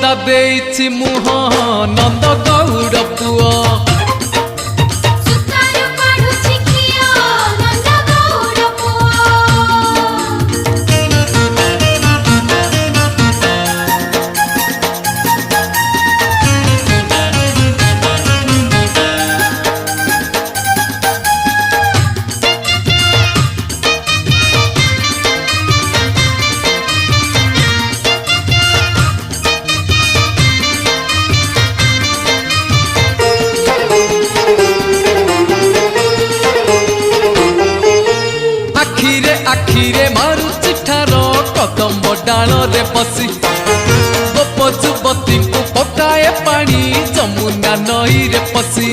ମମତା ଦେଇଛି ମୁହଁ ନନ୍ଦ ଗୌଡ଼ ପୁଅ। ସୁତାରୁ କାଢୁଛି ଘିଅ ନନ୍ଦ ଗୌଡ଼ ପୁଅ। ଆଖିରେ ମାରୁଛି ଠାର କଦମ୍ବ ଡାଳରେ ବସି ଗୋପ ଯୁବତୀଙ୍କୁ ପକାଏ ପାଣି ଯମୁନା ନଈରେ ପଶି।